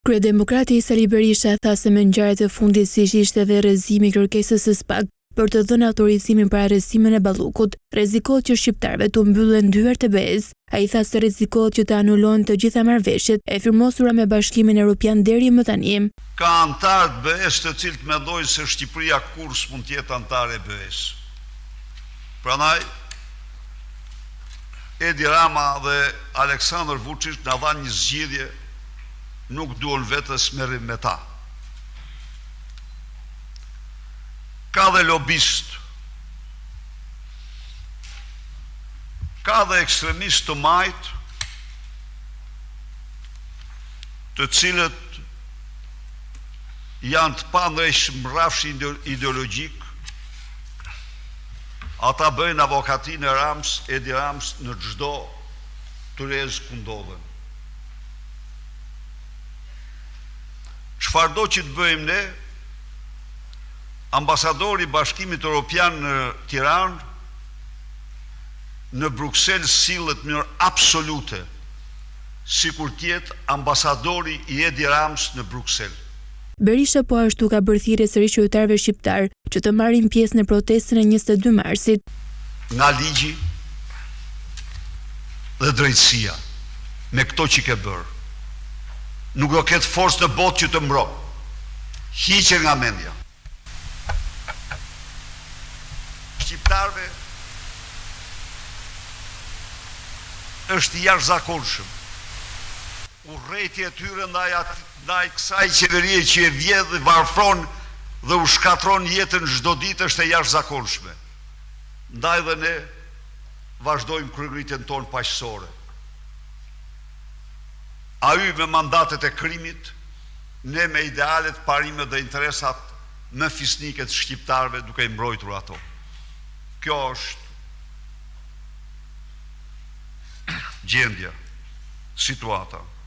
Kryedemokrati Sali Berisha tha se me ngjarjet e fundit siç ishte dhe rrëzimi i kërkesës së SPAK për të dhënë autorizimin për arrestimin e Ballukut, rrezikohet që shqiptarëve të mbyllen dyert e BE-s. Ai tha se rrezikohet që të anulohen të gjitha marrëveshjet e firmosura me Bashkimin Evropian deri më tani. Ka antarë të BE-s të cilët mendojnë se Shqipëria kurrë s'mund të jetë antare e BE-s. Prandaj Edi Rama dhe Aleksandar Vučić na dhanë një zgjidhje, nuk duan vetës merrim me ta. Ka dhe lobist, ka dhe ekstremist të majt, të cilët janë të pandrejshëm rrafshi ideologjik. Ata bëjnë avokatin e Edi Rams në çdo tyrezë ku ndodhen. Çfarë do që të bëjmë ne, ambasadori i Bashkimit Evropian në Tiranë, në Bruksel sillet në mënyrë absolute, sikur të jetë ambasadori i Edi Rams në Bruksel. Berisha po ashtu ka bërë thirrje sërish qytetarëve shqiptar që të marrin pjesë në protestën e 22 marsit. Nga ligji dhe drejtësia, me këto që ke bërë, nuk do ketë forcë në botë që të mbro. Hiqe nga mendja. Shqiptarve është i jashtëzakonshëm urrëtia e tyre ndaj kësaj qeverie që e vjedh dhe varfron dhe u shkatron jetën çdo ditë është e jashtëzakonshme. Ndaj dhe ne vazhdojmë kryerritjen tonë paqësore. Ai me mandatet e krimit, ne me idealet, parimet dhe interesat më fisnike të shqiptarëve duke i mbrojtur ato. Kjo është gjendja, situata.